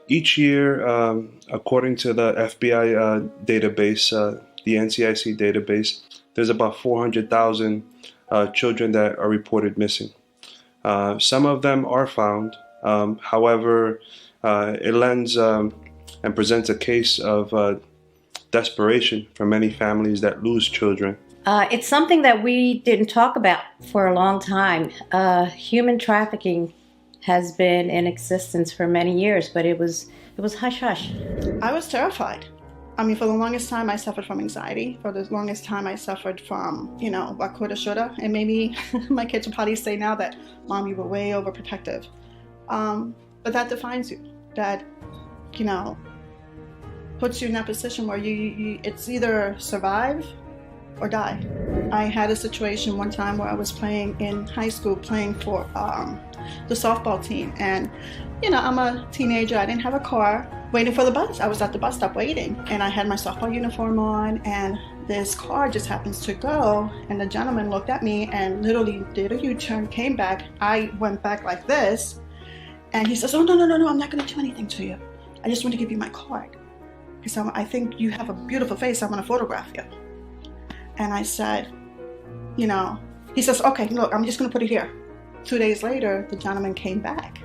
Each year, according to the FBI database, the NCIC database, there's about 400,000 children that are reported missing. Some of them are found. However, it lends and presents a case of desperation for many families that lose children. It's something that we didn't talk about for a long time. Human trafficking has been in existence for many years, but it was hush hush. I was terrified. I mean, for the longest time, I suffered from anxiety. For the longest time, I suffered from, what coulda, shoulda. And maybe my kids will probably say now that, Mom, you were way overprotective. But that defines you. That, puts you in that position where it's either survive or die. I had a situation one time where I was playing in high school, playing for the softball team. And, I'm a teenager. I didn't have a car. Waiting for the bus. I was at the bus stop waiting, and I had my softball uniform on, and this car just happens to go, and the gentleman looked at me and literally did a U-turn, came back. I went back like this, and he says, "Oh, no, I'm not going to do anything to you. I just want to give you my card, because I think you have a beautiful face. I want to photograph you." And I said, he says, "Okay, look, I'm just going to put it here." 2 days later, the gentleman came back,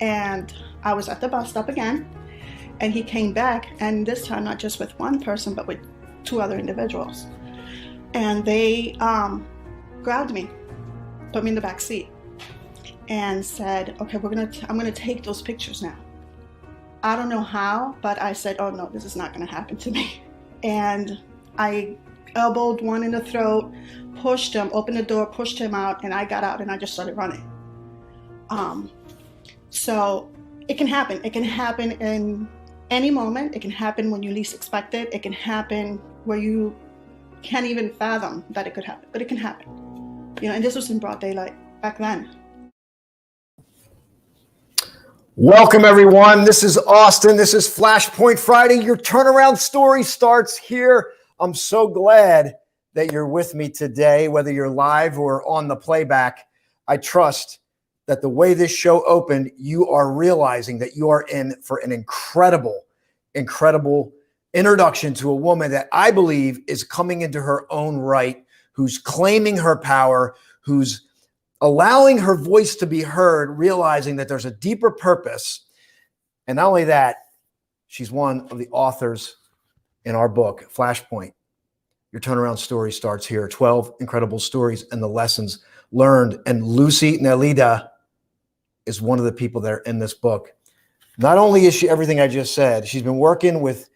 and I was at the bus stop again. And he came back, and this time not just with one person, but with two other individuals. And they grabbed me, put me in the back seat, and said, "Okay, I'm gonna take those pictures now." I don't know how, but I said, "Oh no, this is not gonna happen to me." And I elbowed one in the throat, pushed him, opened the door, pushed him out, and I got out and I just started running. So it can happen. It can happen in any moment. It can happen when you least expect it. It can happen where you can't even fathom that it could happen, but it can happen. And this was in broad daylight back then. Welcome, everyone. This is Austin. This is Flashpoint Friday. Your turnaround story starts here. I'm so glad that you're with me today, whether you're live or on the playback. I trust that the way this show opened, you are realizing that you are in for an incredible introduction to a woman that I believe is coming into her own right, who's claiming her power, who's allowing her voice to be heard, realizing that there's a deeper purpose. And not only that, she's one of the authors in our book, Flashpoint. Your turnaround story starts here. 12 incredible stories and the lessons learned. And Lucy Nelida is one of the people that are in this book. Not only is she everything I just said, she's been working with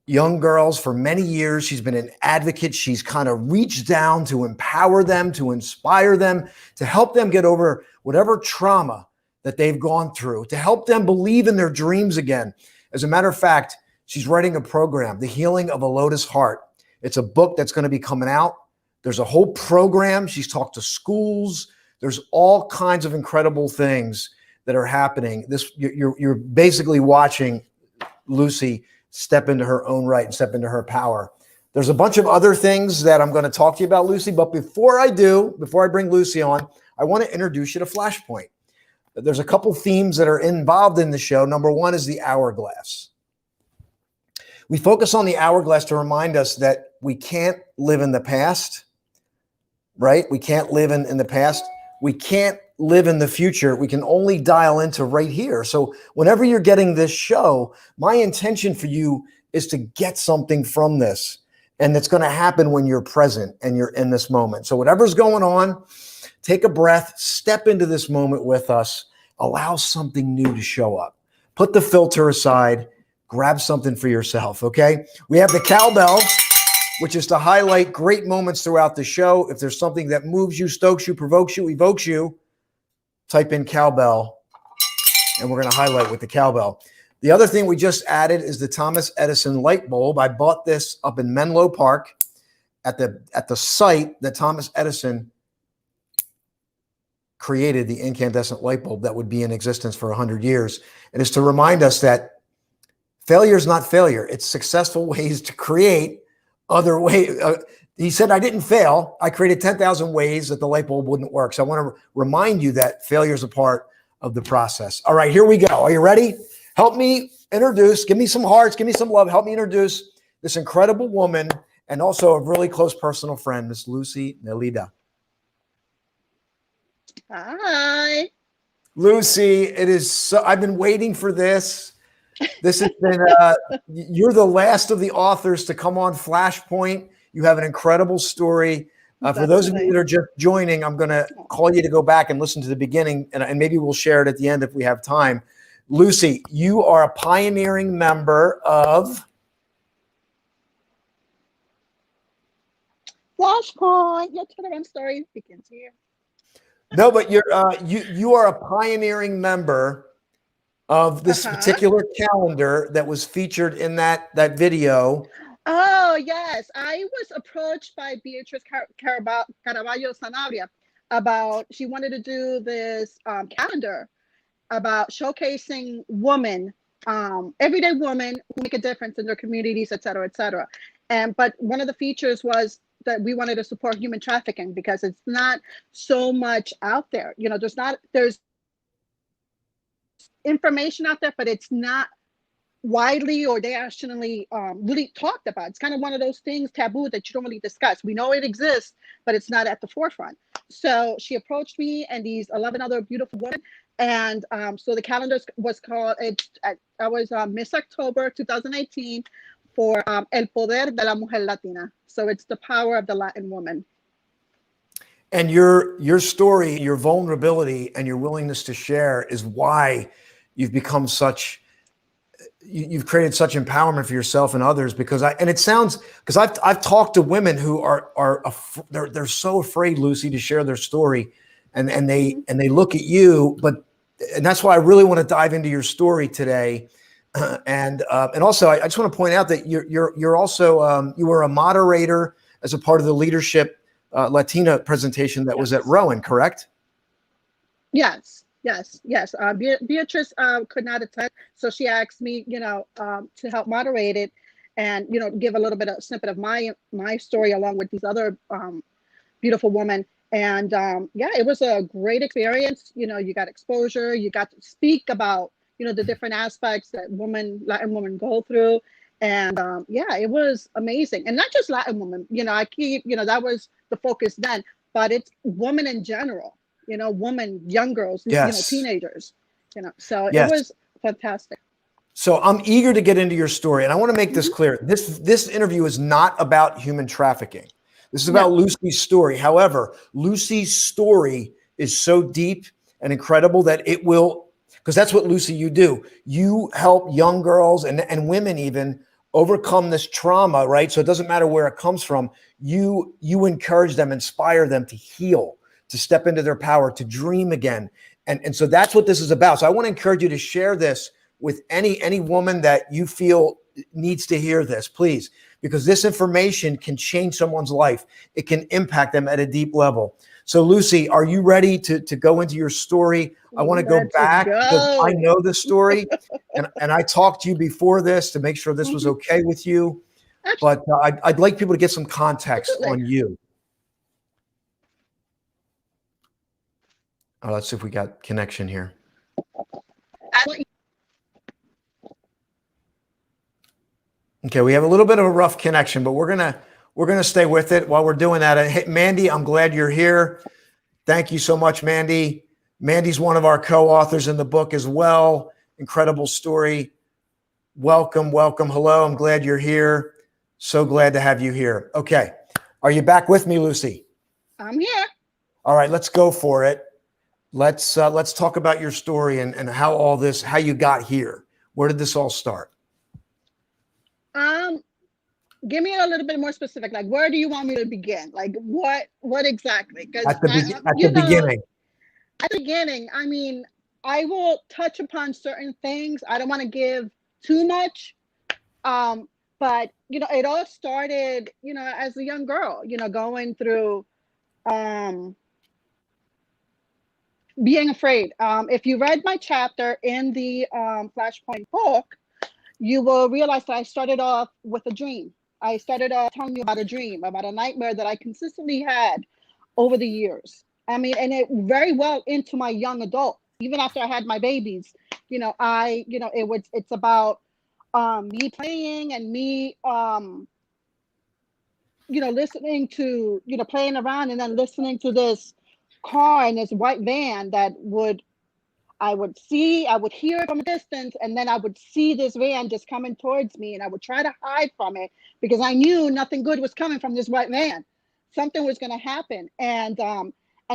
young girls for many years. She's been an advocate. She's kind of reached down to empower them, to inspire them, to help them get over whatever trauma that they've gone through, to help them believe in their dreams again. As a matter of fact, she's writing a program, The Healing of a Lotus Heart. It's a book that's going to be coming out. There's a whole program. She's talked to schools. There's all kinds of incredible things that are happening. You're basically watching Lucy step into her own right and step into her power. There's a bunch of other things that I'm going to talk to you about, Lucy. But before I bring Lucy on, I want to introduce you to Flashpoint. There's a couple themes that are involved in the show. Number one is the hourglass. We focus on the hourglass to remind us that we can't live in the past, right? We can't live in the past. We can't live in the future. We can only dial into right here. So whenever you're getting this show, my intention for you is to get something from this. And it's going to happen when you're present and you're in this moment. So whatever's going on, take a breath, step into this moment with us, allow something new to show up. Put the filter aside, grab something for yourself, okay? We have the cowbell, which is to highlight great moments throughout the show. If there's something that moves you, stokes you, provokes you, evokes you, type in cowbell, and we're going to highlight with the cowbell. The other thing we just added is the Thomas Edison light bulb. I bought this up in Menlo Park at the site that Thomas Edison created the incandescent light bulb that would be in existence for 100 years. And it's to remind us that failure is not failure. It's successful ways to create other ways. He said, I didn't fail. I created 10,000 ways that the light bulb wouldn't work. So I want to remind you that failure is a part of the process. All right, here we go. Are you ready? Help me introduce, give me some hearts, give me some love. Help me introduce this incredible woman and also a really close personal friend, Miss Lucy Nelida. Hi. Lucy, it is so, I've been waiting for this. This has been, you're the last of the authors to come on Flashpoint. You have an incredible story. For those of you that are just joining, I'm going to call you to go back and listen to the beginning, and maybe we'll share it at the end if we have time. Lucy, you are a pioneering member of Flashpoint. Your Telegram story begins here. No, but you are a pioneering member of this particular calendar that was featured in that video. Oh, yes. I was approached by Beatrice Caraballo Sanabria about, she wanted to do this calendar about showcasing women, everyday women who make a difference in their communities, et cetera, et cetera. But one of the features was that we wanted to support human trafficking because it's not so much out there. You know, there's information out there, but it's not widely or nationally really talked about. It's kind of one of those things, taboo, that you don't really discuss. We know it exists, but it's not at the forefront. So she approached me and these 11 other beautiful women. And so the calendar was called, I was Miss October 2018 for El Poder de la Mujer Latina. So it's the power of the Latin woman. And your story, your vulnerability, and your willingness to share is why you've become you've created such empowerment for yourself and others. Because I've talked to women who they're so afraid, Lucy, to share their story, and they look at you, and that's why I really want to dive into your story today. And also I just want to point out that you're also you were a moderator as a part of the leadership Latina presentation that was at Rowan, correct? Yes. Beatrice could not attend, so she asked me, to help moderate it, and give a little bit of snippet of my story along with these other beautiful women. And it was a great experience. You got exposure, you got to speak about the different aspects that Latin women go through, and it was amazing. And not just Latin women. I keep that was the focus then, but it's women in general. Women, young girls, yes. Teenagers, so yes. It was fantastic. So I'm eager to get into your story. And I want to make this clear. This interview is not about human trafficking. This is about Lucy's story. However, Lucy's story is so deep and incredible that it will, because that's what, Lucy, you do. You help young girls and women even overcome this trauma, right? So it doesn't matter where it comes from. You encourage them, inspire them to heal, to step into their power, to dream again. And so that's what this is about. So I want to encourage you to share this with any woman that you feel needs to hear this, please, because this information can change someone's life. It can impact them at a deep level. So Lucy, are you ready to go into your story? I want to go back because I know the story and I talked to you before this to make sure this was okay with you. But I'd like people to get some context on you. Oh, let's see if we got connection here. Okay, we have a little bit of a rough connection, but we're gonna stay with it while we're doing that. Hey, Mandy, I'm glad you're here. Thank you so much, Mandy. Mandy's one of our co-authors in the book as well. Incredible story. Welcome. Hello, I'm glad you're here. So glad to have you here. Okay, are you back with me, Lucy? I'm here. All right, let's go for it. Let's talk about your story and how you got here. Where did this all start? Give me a little bit more specific. Like, where do you want me to begin? Like, what exactly? At the beginning. At the beginning, I mean, I will touch upon certain things. I don't want to give too much. But it all started, as a young girl, going through being afraid. If you read my chapter in the Flashpoint book, you will realize that I started off with a dream. I started off telling you about a dream, about a nightmare that I consistently had over the years. I mean, and it very well into my young adult, even after I had my babies, It's about me playing and me listening to, playing around, and then listening to this car and this white van that I would hear it from a distance, and then I would see this van just coming towards me, and I would try to hide from it because I knew nothing good was coming from this white van. Something was going to happen. And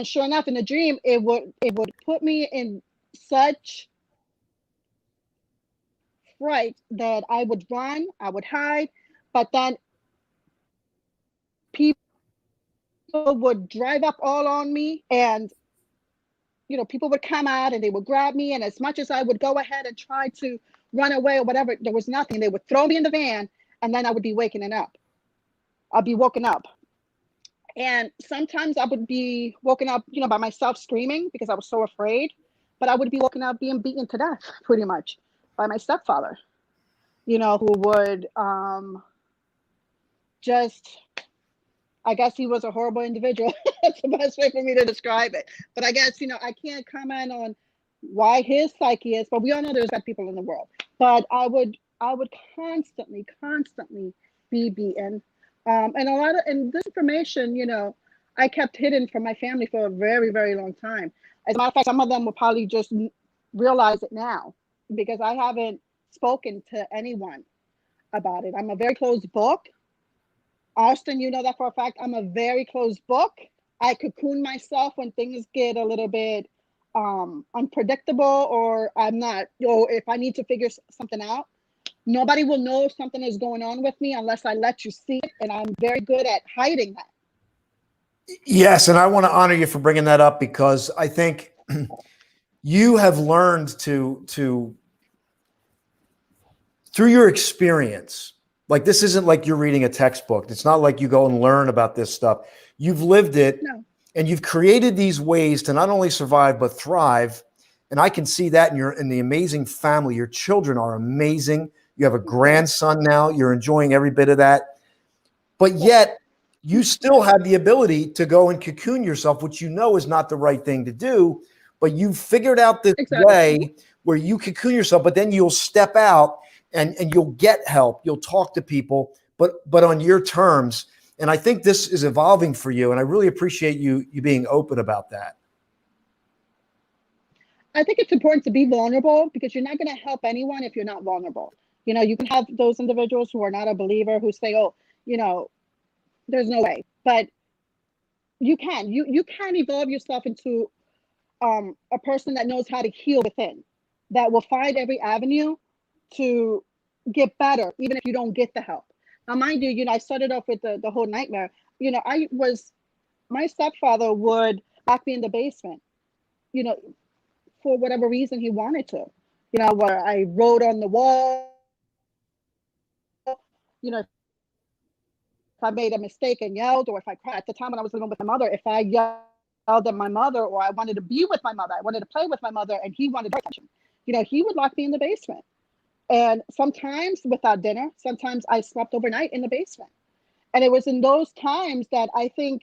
sure enough, in the dream, it would put me in such fright that I would run, I would hide, but then people would drive up all on me, and people would come out and they would grab me, and as much as I would go ahead and try to run away or whatever, there was nothing. They would throw me in the van, and then I would be waking up. I'd be woken up. And sometimes I would be woken up, by myself screaming because I was so afraid. But I would be woken up being beaten to death, pretty much, by my stepfather, who would I guess he was a horrible individual. That's the best way for me to describe it. But I guess, I can't comment on why his psyche is, but we all know there's bad people in the world. But I would constantly be beaten. And this information, I kept hidden from my family for a very, very long time. As a matter of fact, some of them will probably just realize it now because I haven't spoken to anyone about it. I'm a very closed book. Austin, you know that for a fact. I'm a very closed book. I cocoon myself when things get a little bit unpredictable, or I'm not, if I need to figure something out. Nobody will know something is going on with me unless I let you see it, and I'm very good at hiding that. Yes, and I want to honor you for bringing that up because I think you have learned to through your experience. Like, this isn't like you're reading a textbook. It's not like you go and learn about this stuff. You've lived it, and you've created these ways to not only survive but thrive. And I can see that in the amazing family. Your children are amazing. You have a grandson now. You're enjoying every bit of that. But yet you still have the ability to go and cocoon yourself, which is not the right thing to do. But you've figured out this way where you cocoon yourself, but then you'll step out and you'll get help. You'll talk to people, but on your terms. And I think this is evolving for you. And I really appreciate you being open about that. I think it's important to be vulnerable because you're not going to help anyone if you're not vulnerable. You can have those individuals who are not a believer who say, oh, there's no way. But you can evolve yourself into a person that knows how to heal within, that will find every avenue to get better, even if you don't get the help. Now, mind you, I started off with the whole nightmare. My stepfather would lock me in the basement, for whatever reason he wanted to, where I wrote on the wall, if I made a mistake and yelled, or if I cried. At the time when I was living with my mother, if I yelled at my mother, or I wanted to be with my mother, I wanted to play with my mother, and he wanted attention, he would lock me in the basement. And sometimes without dinner, sometimes I slept overnight in the basement. And it was in those times that I think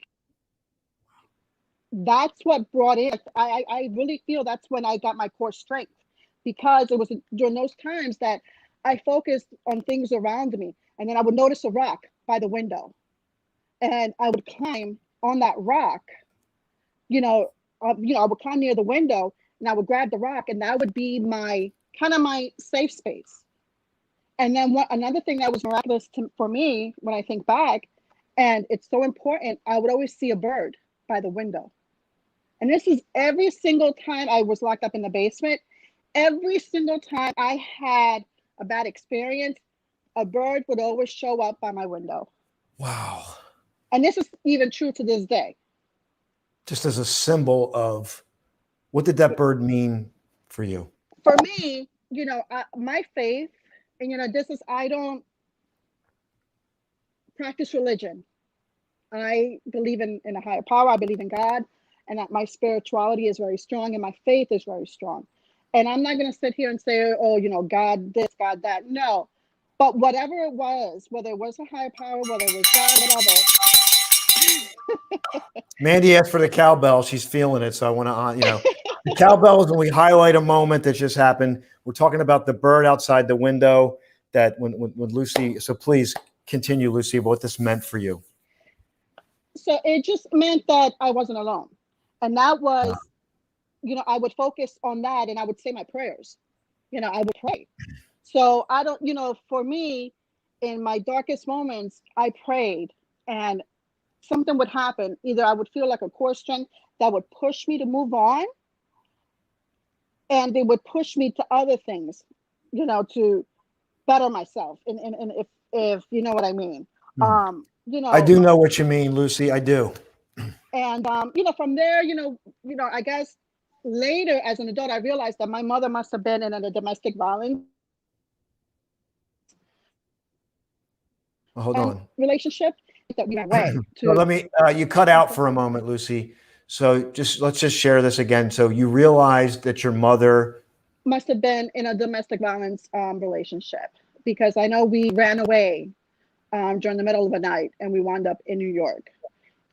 that's what brought in. I really feel that's when I got my core strength, because it was during those times that I focused on things around me. And then I would notice a rock by the window, and I would climb on that rock. I would climb near the window, and I would grab the rock, and that would be my safe space. And then another thing that was miraculous for me when I think back, and it's so important, I would always see a bird by the window. And this is every single time I was locked up in the basement. Every single time I had a bad experience, a bird would always show up by my window. Wow. And this is even true to this day. Just as a symbol of, what did that bird mean for you? For me, my faith, and I don't practice religion. I believe in a higher power. I believe in God, and that my spirituality is very strong and my faith is very strong. And I'm not going to sit here and say, oh, God this, God that. No. But whatever it was, whether it was a higher power, whether it was God, whatever. Mandy asked for the cowbell. She's feeling it. So I want to, the cowbells and we highlight a moment that just happened. We're talking about the bird outside the window that when Lucy, so please continue, Lucy, what this meant for you. So it just meant that I wasn't alone. And that was, I would focus on that and I would say my prayers. I would pray. So I don't, for me, in my darkest moments, I prayed and something would happen. Either I would feel like a core strength that would push me to move on, and they would push me to other things, to better myself. And if you know what I mean. I do know what you mean, Lucy. I do. And from there, I guess later as an adult, I realized that my mother must have been in a domestic violence Hold on. relationship that we went away. So let me. You cut out for a moment, Lucy. So let's just share this again. So you realized that your mother must have been in a domestic violence relationship, because I know we ran away during the middle of the night and we wound up in New York.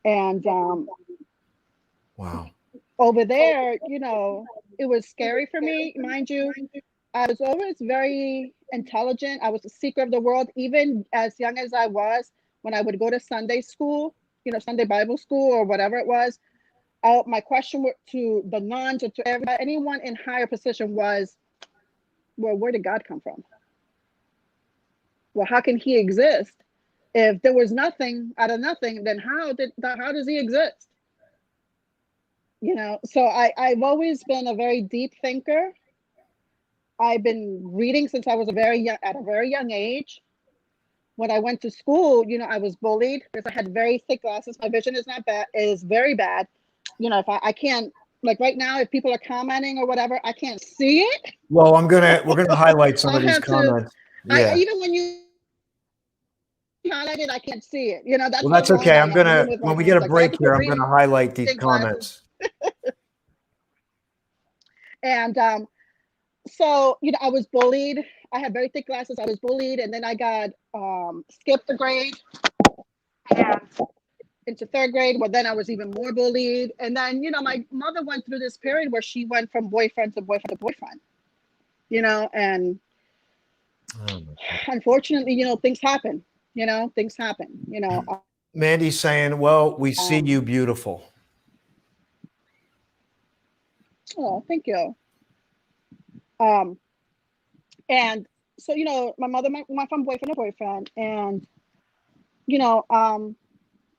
And wow. Over there, it was scary for me. Mind you, I was always very intelligent. I was a seeker of the world, even as young as I was. When I would go to Sunday school, Sunday Bible school or whatever it was, my question to the nuns or to everybody, anyone in higher position was, well, where did God come from? Well, how can he exist? If there was nothing out of nothing, then how does he exist? So I've always been a very deep thinker. I've been reading since I was at a very young age. When I went to school, I was bullied because I had very thick glasses. My vision is very bad. If I can't, like right now, if people are commenting or whatever, I can't see it. Well, we're gonna highlight some of these comments. Yeah. Even when you highlight it, I can't see it. That's well, that's okay. When we get a break here, I'm gonna highlight these comments. And so I was bullied. I had very thick glasses. I was bullied, and then I got skipped a grade and into third grade. Well, then I was even more bullied. And then my mother went through this period where she went from boyfriend to boyfriend to boyfriend. And unfortunately, things happen. Things happen. Mandy's saying, "Well, we see you beautiful." Oh, thank you. And so, my mother went from boyfriend to boyfriend, and,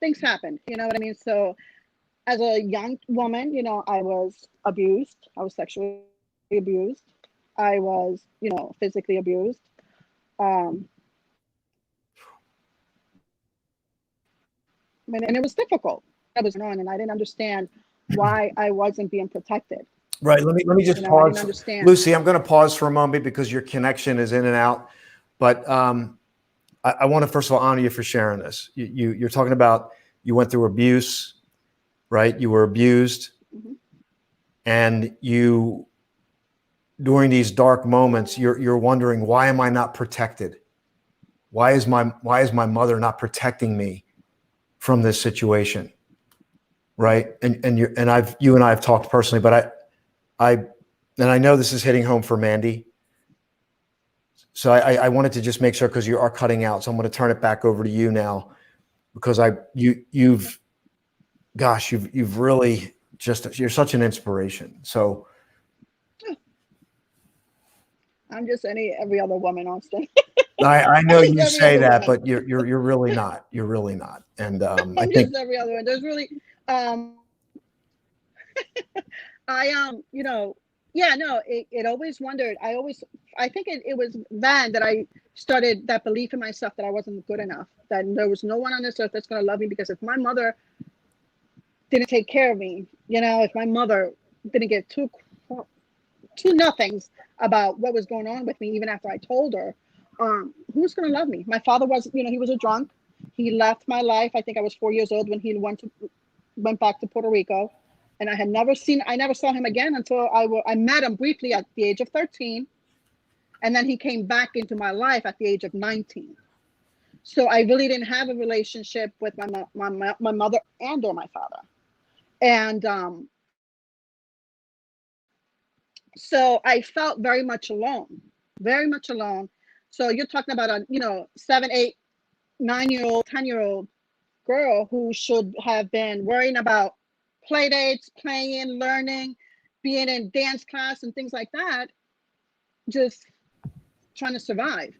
things happened, you know what I mean? So as a young woman, I was abused. I was sexually abused. I was, physically abused. And it was difficult. I was on, and I didn't understand why I wasn't being protected. Right. Let me just pause. Lucy, I'm going to pause for a moment because your connection is in and out. But I want to first of all honor you for sharing this. You're talking about you went through abuse, right? You were abused, and you during these dark moments, you're wondering, why am I not protected? Why is my mother not protecting me from this situation? Right. And you and I have talked personally, but I know this is hitting home for Mandy. So I wanted to just make sure, because you are cutting out. So I'm going to turn it back over to you now, because you've really you're such an inspiration. So I'm just every other woman, Austin. I know you say that, but you're really not. You're really not. And I think just every other one. There's really it always wondered. I think it was then that I started that belief in myself that I wasn't good enough, that there was no one on this earth that's going to love me, because if my mother didn't take care of me, if my mother didn't get two nothings about what was going on with me, even after I told her, who's going to love me? My father was, he was a drunk. He left my life. I think I was 4 years old when he went back to Puerto Rico. And I never saw him again until I met him briefly at the age of 13. And then he came back into my life at the age of 19. So I really didn't have a relationship with my mother and or my father. And So I felt very much alone, very much alone. So you're talking about a, 7, 8, 9-year-old, 10-year-old girl who should have been worrying about play dates, playing, learning, being in dance class and things like that, just trying to survive,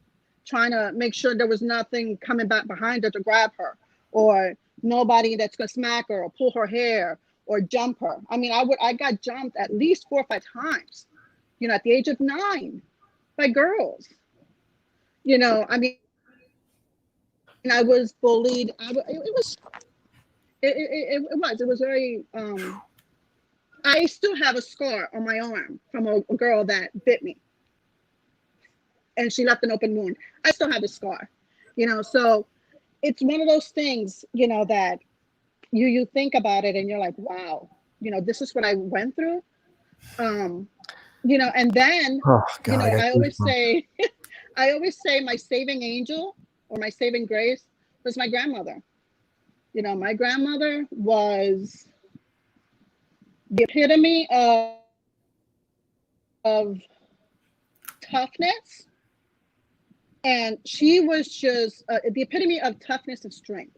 trying to make sure there was nothing coming back behind her to grab her, or nobody that's going to smack her or pull her hair or jump her. I mean, I got jumped at least 4 or 5 times, at the age of 9 by girls. I mean, I was bullied. It was very, I still have a scar on my arm from a girl that bit me, and she left an open wound. I still have the scar, so it's one of those things, that you think about it and you're like, wow, this is what I went through. And then, Oh God, I always say, my saving angel or my saving grace was my grandmother. My grandmother was the epitome of toughness. And she was just the epitome of toughness and strength.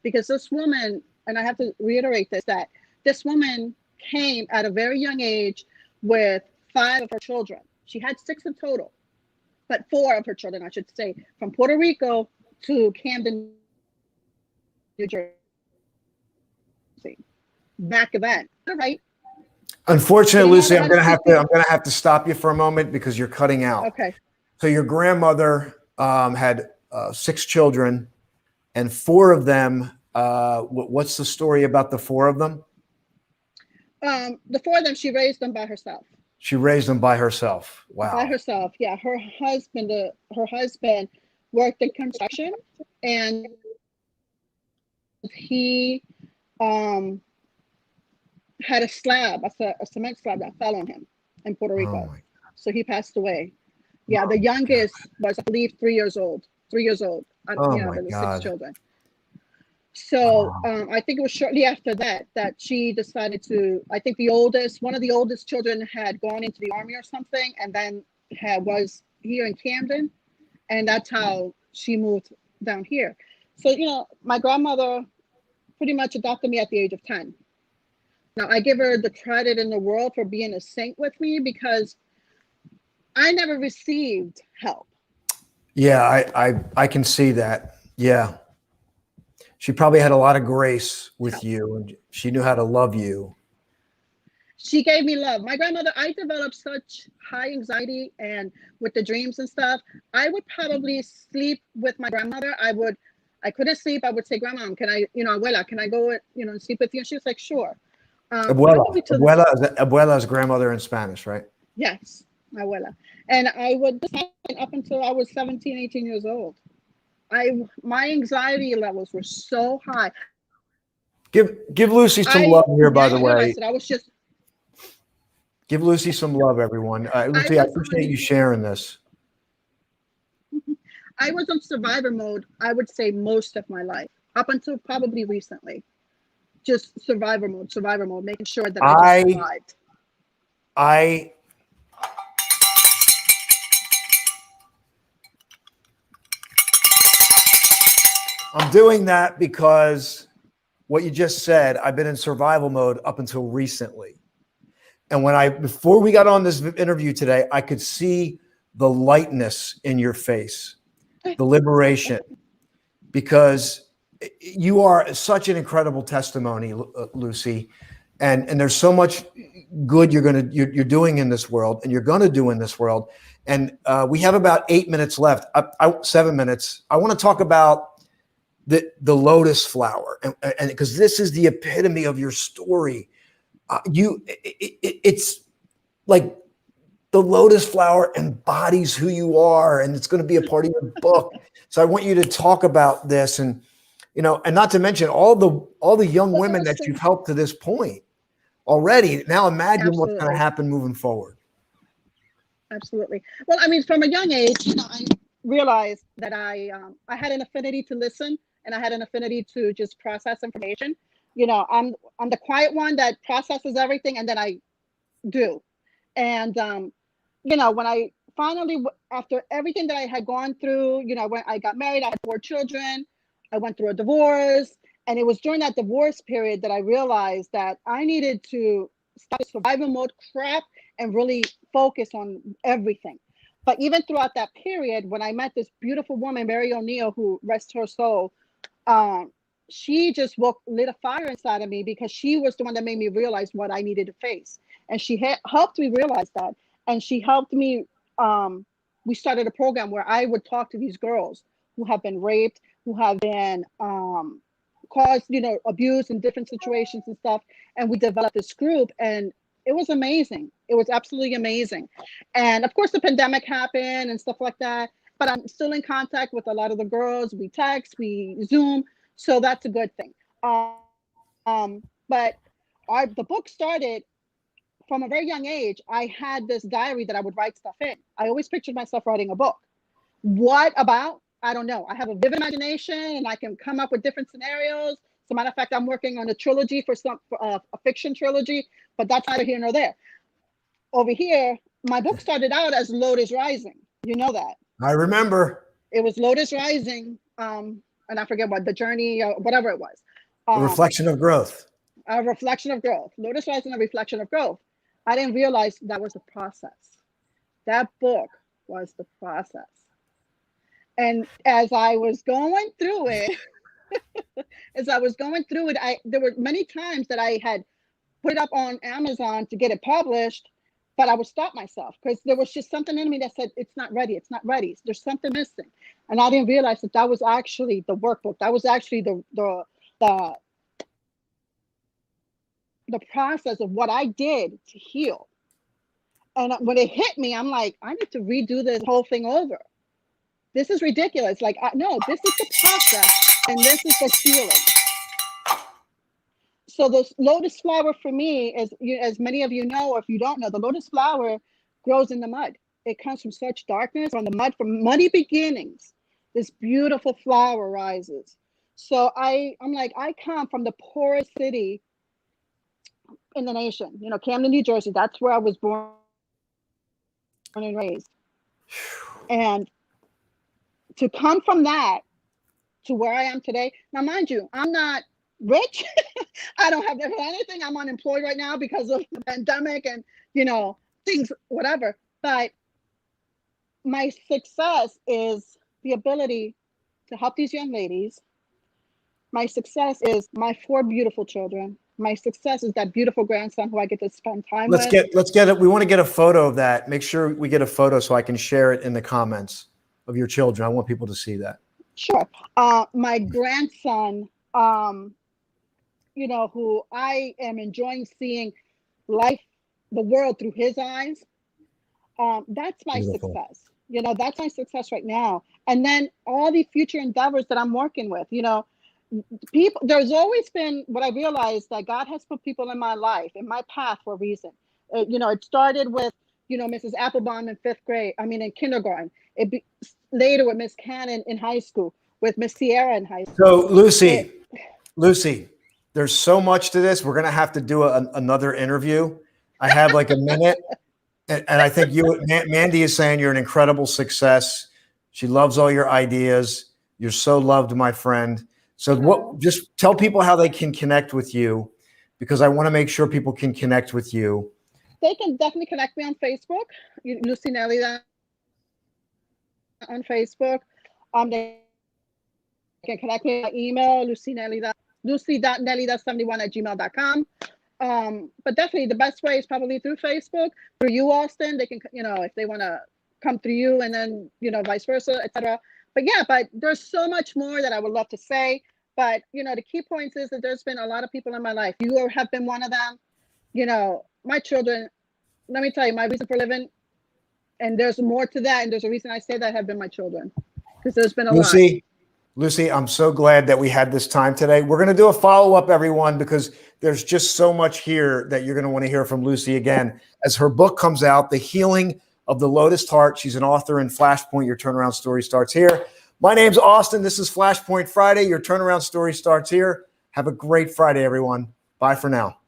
Because this woman, and I have to reiterate this, that this woman came at a very young age with 5 of her children. She had 6 in total, but 4 of her children, I should say, from Puerto Rico to Camden, New Jersey. Back of that. All right. Unfortunately, Lucy, I'm gonna have to stop you for a moment because you're cutting out. Okay. So your grandmother had 6 children, and 4 of them. What's the story about the 4 of them? The 4 of them, she raised them by herself. She raised them by herself. Wow. By herself, yeah. Her husband worked in construction, and he had a slab, a cement slab that fell on him in Puerto Rico. So he passed away. Yeah, the youngest was, I believe, 3 years old. 3 years old. There were 6 children. So I think it was shortly after that she decided to, I think one of the oldest children had gone into the army or something, and then was here in Camden, and that's how she moved down here. So, my grandmother pretty much adopted me at the age of 10. Now, I give her the credit in the world for being a saint with me, because I never received help. Yeah, I can see that. Yeah. She probably had a lot of grace with you, and she knew how to love you. She gave me love. My grandmother, I developed such high anxiety, and with the dreams and stuff, I would probably sleep with my grandmother. I couldn't sleep. I would say, Grandma, can I, abuela, can I go, and sleep with you? And she was like, sure. Abuela is grandmother in Spanish, right? Yes, abuela. And I would up until I was 17, 18 years old. My anxiety levels were so high. Give Lucy some love here, by the way. I was just give Lucy some love, everyone. Lucy, I appreciate you sharing this. I was on survivor mode, I would say, most of my life, up until probably recently. Just survivor mode, making sure that I just survived. I'm doing that because what you just said, I've been in survival mode up until recently. And before we got on this interview today, I could see the lightness in your face, the liberation, because you are such an incredible testimony, Lucy. And there's so much good you're doing in this world, and you're going to do in this world. And we have about 8 minutes left, 7 minutes. I want to talk about the lotus flower, and because this is the epitome of your story. It's like the lotus flower embodies who you are, and it's going to be a part of your book. So I want you to talk about this, and and not to mention all the young women that you've helped to this point already. Now imagine what's going to happen moving forward. Absolutely. Well, I mean, from a young age, I realized that I had an affinity to listen, and I had an affinity to just process information. I'm the quiet one that processes everything, and then I do. And, you know, when I finally, after everything that I had gone through, you know, when I got married, I had 4 children, I went through a divorce. And it was during that divorce period that I realized that I needed to stop the survival mode crap and really focus on everything. But even throughout that period, when I met this beautiful woman, Mary O'Neill, who rest her soul, she just lit a fire inside of me, because she was the one that made me realize what I needed to face. And she helped me realize that. And she helped me. We started a program where I would talk to these girls who have been raped, who have been caused, you know, abuse in different situations and stuff. And we developed this group, and it was amazing. It was absolutely amazing. And of course, the pandemic happened and stuff like that. But I'm still in contact with a lot of the girls. We text, we Zoom, so that's a good thing. But the book started from a very young age. I had this diary that I would write stuff in. I always pictured myself writing a book. What about? I don't know. I have a vivid imagination, and I can come up with different scenarios. As a matter of fact, I'm working on a trilogy for a fiction trilogy, but that's neither here nor there. Over here, my book started out as Lotus Rising. You know that. I remember. It was Lotus Rising, and I forget what, the journey, whatever it was. A reflection of growth. A reflection of growth. Lotus Rising, a reflection of growth. I didn't realize that was the process. That book was the process. And as I was going through it, there were many times that I had put it up on Amazon to get it published, but I would stop myself because there was just something in me that said, it's not ready. It's not ready. There's something missing. And I didn't realize that was actually the workbook. That was actually the process of what I did to heal. And when it hit me, I'm like, I need to redo this whole thing over. This is ridiculous. Like, no, this is the process, and this is the healing. So the lotus flower for me, as many of you know, or if you don't know, the lotus flower grows in the mud. It comes from such darkness, from the mud, from muddy beginnings. This beautiful flower rises. So I'm like, I come from the poorest city in the nation, you know, Camden, New Jersey. That's where I was born and raised. And to come from that to where I am today. Now, mind you, I'm not rich. I don't have anything. I'm unemployed right now because of the pandemic and, you know, things, whatever. But my success is the ability to help these young ladies. My success is my 4 beautiful children. My success is that beautiful grandson who I get to spend time with. Let's get it. We want to get a photo of that. Make sure we get a photo so I can share it in the comments of your children. I want people to see that. Sure. My grandson, you know, who I am enjoying seeing life, the world through his eyes. That's my success. You know, that's my success right now. And then all the future endeavors that I'm working with, you know, people, there's always been what I realized that God has put people in my life, in my path for a reason. You know, it started with, you know, Mrs. Applebaum in in kindergarten. Later with Miss Cannon in high school, with Miss Sierra in high school. So Lucy, there's so much to this. We're going to have to do another interview. I have like a minute. And I think Mandy is saying you're an incredible success. She loves all your ideas. You're so loved, my friend. So just tell people how they can connect with you, because I want to make sure people can connect with you. They can definitely connect me on Facebook, Lucy Nelida on Facebook. They can connect me by email, lucy.nelida71@gmail.com. But definitely the best way is probably through Facebook, through you, Austin. They can, you know, if they want to come through you, and then, you know, vice versa, etc. But yeah, but there's so much more that I would love to say. But, you know, the key points is that there's been a lot of people in my life. You have been one of them. You know, my children, let me tell you, my reason for living, and there's more to that, and there's a reason I say that, have been my children, because there's been a lot. Lucy, I'm so glad that we had this time today. We're going to do a follow-up, everyone, because there's just so much here that you're going to want to hear from Lucy again as her book comes out, The Healing of the Lotus Heart. She's an author in Flashpoint. Your turnaround story starts here. My name's Austin. This is Flashpoint Friday. Your turnaround story starts here. Have a great Friday, everyone. Bye for now.